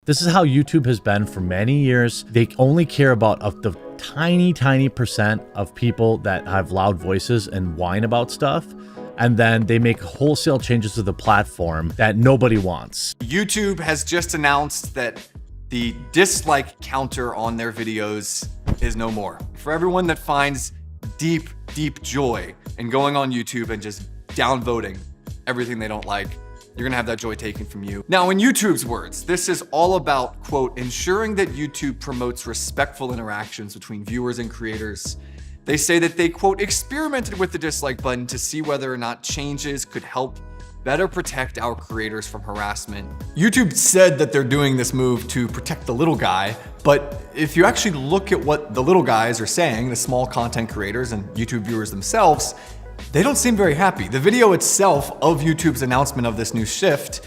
This is how YouTube has been for many years. They only care about the tiny percent of people that have loud voices and whine about stuff. And then they make wholesale changes to the platform that nobody wants. YouTube has just announced that the dislike counter on their videos is no more. For everyone that finds deep joy in going on YouTube and just downvoting everything they don't like, you're gonna have that joy taken from you. Now, in YouTube's words, this is all about, quote, ensuring that YouTube promotes respectful interactions between viewers and creators. They say that they, quote, experimented with the dislike button to see whether or not changes could help better protect our creators from harassment. YouTube said that they're doing this move to protect the little guy, but if you actually look at what the little guys are saying, the small content creators and YouTube viewers themselves, they don't seem very happy. The video itself of YouTube's announcement of this new shift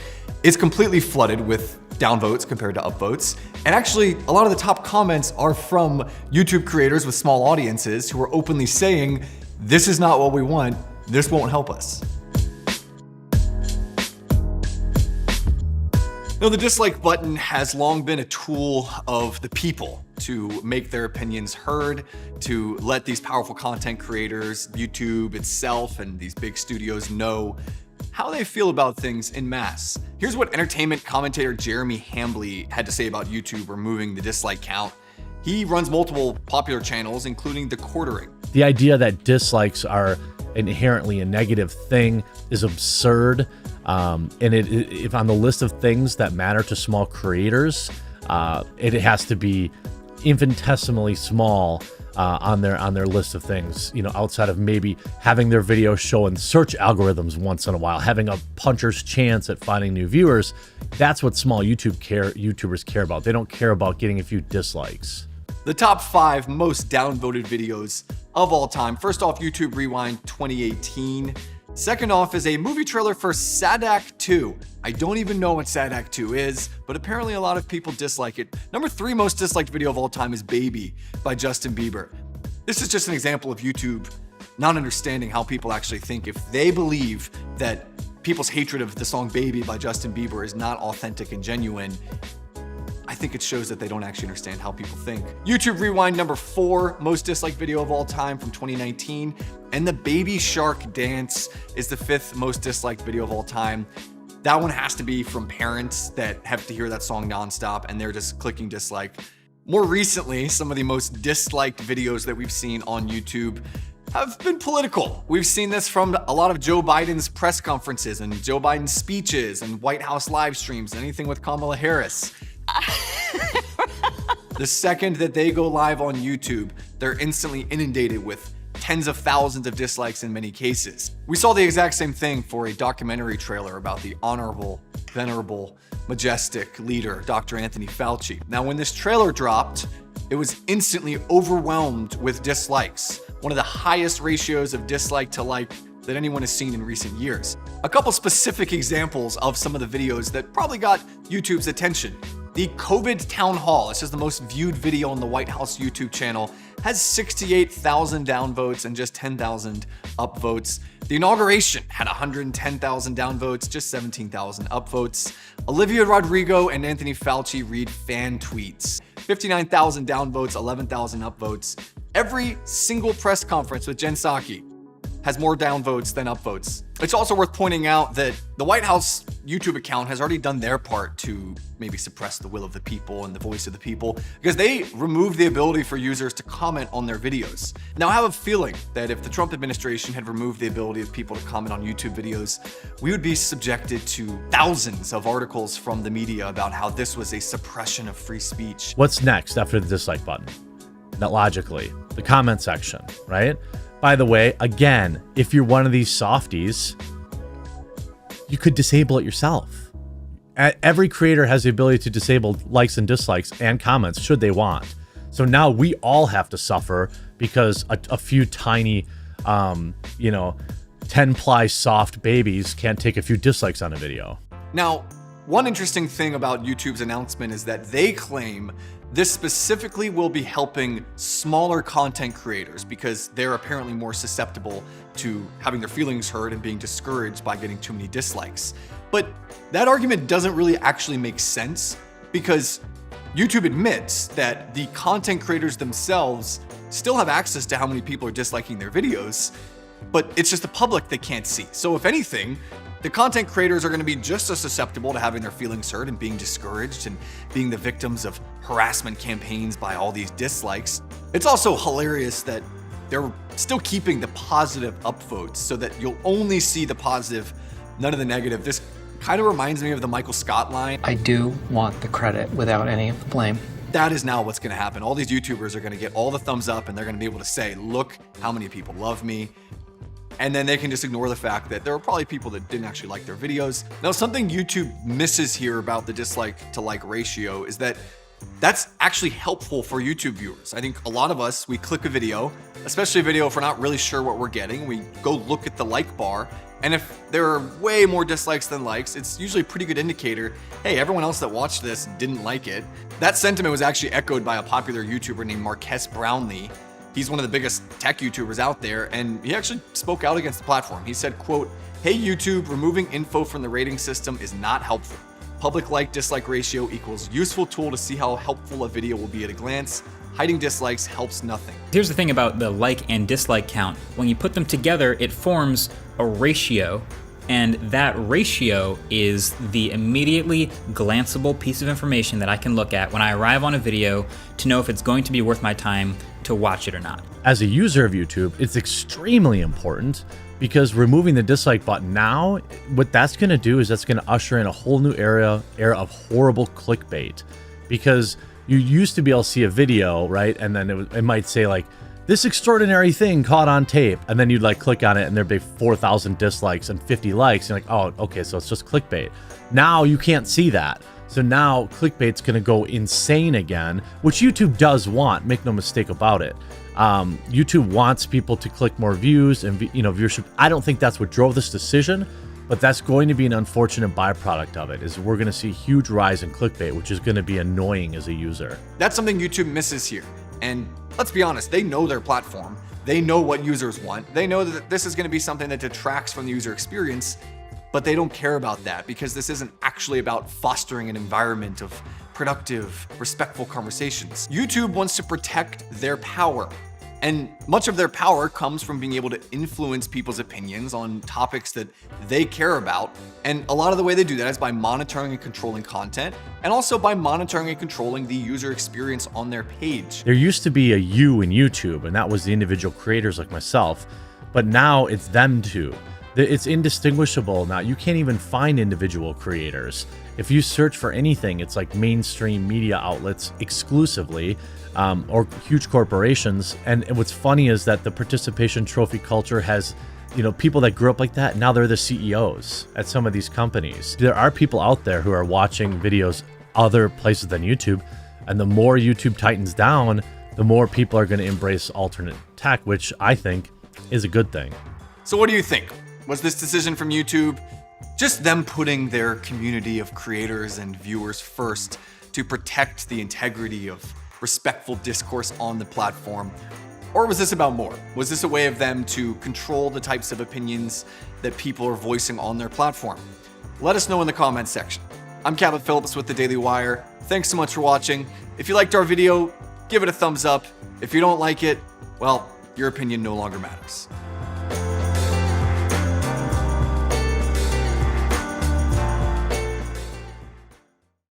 is completely flooded with downvotes compared to upvotes. And actually, a lot of the top comments are from YouTube creators with small audiences who are openly saying, this is not what we want, this won't help us. Now, the dislike button has long been a tool of the people to make their opinions heard, to let these powerful content creators, YouTube itself, and these big studios know how they feel about things en masse. Here's what entertainment commentator Jeremy Hambley had to say about YouTube removing the dislike count. He runs multiple popular channels, including The Quartering. The idea that dislikes are inherently a negative thing is absurd. And if on the list of things that matter to small creators, it has to be infinitesimally small on their list of things, you know, outside of maybe having their video show in search algorithms once in a while, having a puncher's chance at finding new viewers. That's what small YouTubers care about. They don't care about getting a few dislikes. The top 5 most downvoted videos of all time. First off, YouTube Rewind 2018. Second off is a movie trailer for Sadak 2. I don't even know what Sadak 2 is, but apparently a lot of people dislike it. Number 3 most disliked video of all time is Baby by Justin Bieber. This is just an example of YouTube not understanding how people actually think. If they believe that people's hatred of the song Baby by Justin Bieber is not authentic and genuine, I think it shows that they don't actually understand how people think. YouTube Rewind number 4 most disliked video of all time from 2019. And the Baby Shark Dance is the 5th most disliked video of all time. That one has to be from parents that have to hear that song nonstop and they're just clicking dislike. More recently, some of the most disliked videos that we've seen on YouTube have been political. We've seen this from a lot of Joe Biden's press conferences and Joe Biden's speeches and White House live streams, anything with Kamala Harris. The second that they go live on YouTube, they're instantly inundated with tens of thousands of dislikes in many cases. We saw the exact same thing for a documentary trailer about the honorable, venerable, majestic leader, Dr. Anthony Fauci. Now, when this trailer dropped, it was instantly overwhelmed with dislikes, one of the highest ratios of dislike to like that anyone has seen in recent years. A couple specific examples of some of the videos that probably got YouTube's attention. The COVID town hall, this is the most viewed video on the White House YouTube channel, has 68,000 downvotes and just 10,000 upvotes. The inauguration had 110,000 downvotes, just 17,000 upvotes. Olivia Rodrigo and Anthony Fauci read fan tweets. 59,000 downvotes, 11,000 upvotes. Every single press conference with Jen Psaki has more downvotes than upvotes. It's also worth pointing out that the White House YouTube account has already done their part to maybe suppress the will of the people and the voice of the people, because they removed the ability for users to comment on their videos. Now, I have a feeling that if the Trump administration had removed the ability of people to comment on YouTube videos, we would be subjected to thousands of articles from the media about how this was a suppression of free speech. What's next after the dislike button? Not logically, the comment section, right? By the way, again, if you're one of these softies, you could disable it yourself. Every creator has the ability to disable likes and dislikes and comments should they want. So now we all have to suffer because a few tiny, 10-ply soft babies can't take a few dislikes on a video. Now, one interesting thing about YouTube's announcement is that they claim this specifically will be helping smaller content creators because they're apparently more susceptible to having their feelings hurt and being discouraged by getting too many dislikes. But that argument doesn't really actually make sense because YouTube admits that the content creators themselves still have access to how many people are disliking their videos, but it's just the public they can't see. So if anything, the content creators are going to be just as susceptible to having their feelings hurt and being discouraged and being the victims of harassment campaigns by all these dislikes. It's also hilarious that they're still keeping the positive upvotes so that you'll only see the positive, none of the negative. This kind of reminds me of the Michael Scott line. I do want the credit without any of the blame. That is now what's going to happen. All these YouTubers are going to get all the thumbs up and they're going to be able to say, look how many people love me. And then they can just ignore the fact that there are probably people that didn't actually like their videos. Now, something YouTube misses here about the dislike to like ratio is that that's actually helpful for YouTube viewers. I think a lot of us, we click a video, especially a video if we're not really sure what we're getting. We go look at the like bar. And if there are way more dislikes than likes, it's usually a pretty good indicator, hey, everyone else that watched this didn't like it. That sentiment was actually echoed by a popular YouTuber named Marques Brownlee. He's one of the biggest tech YouTubers out there, and he actually spoke out against the platform. He said, quote, "Hey YouTube, removing info from the rating system is not helpful. Public like-dislike ratio equals useful tool to see how helpful a video will be at a glance. Hiding dislikes helps nothing." Here's the thing about the like and dislike count. When you put them together, it forms a ratio, and that ratio is the immediately glanceable piece of information that I can look at when I arrive on a video to know if it's going to be worth my time to watch it or not. As a user of YouTube, it's extremely important because removing the dislike button now, what that's going to do is that's going to usher in a whole new era of horrible clickbait. Because you used to be able to see a video, right? And then it might say like, this extraordinary thing caught on tape. And then you'd like click on it and there'd be 4,000 dislikes and 50 likes. And you're like, oh, okay, so it's just clickbait. Now you can't see that. So now clickbait's going to go insane again, which YouTube does want, make no mistake about it. YouTube wants people to click more views and viewership. I don't think that's what drove this decision, but that's going to be an unfortunate byproduct of it, is we're going to see a huge rise in clickbait, which is going to be annoying as a user. That's something YouTube misses here. And let's be honest, they know their platform. They know what users want. They know that this is going to be something that detracts from the user experience, but they don't care about that because this isn't actually about fostering an environment of productive, respectful conversations. YouTube wants to protect their power. And much of their power comes from being able to influence people's opinions on topics that they care about. And a lot of the way they do that is by monitoring and controlling content, and also by monitoring and controlling the user experience on their page. There used to be a you in YouTube, and that was the individual creators like myself, but now it's them too. It's indistinguishable now. You can't even find individual creators. If you search for anything, it's like mainstream media outlets exclusively, or huge corporations. And what's funny is that the participation trophy culture has, people that grew up like that, now they're the CEOs at some of these companies. There are people out there who are watching videos other places than YouTube, and the more YouTube tightens down, the more people are going to embrace alternate tech, which I think is a good thing. So what do you think? Was this decision from YouTube just them putting their community of creators and viewers first to protect the integrity of respectful discourse on the platform? Or was this about more? Was this a way of them to control the types of opinions that people are voicing on their platform? Let us know in the comments section. I'm Cabot Phillips with the Daily Wire. Thanks so much for watching. If you liked our video, give it a thumbs up. If you don't like it, well, your opinion no longer matters.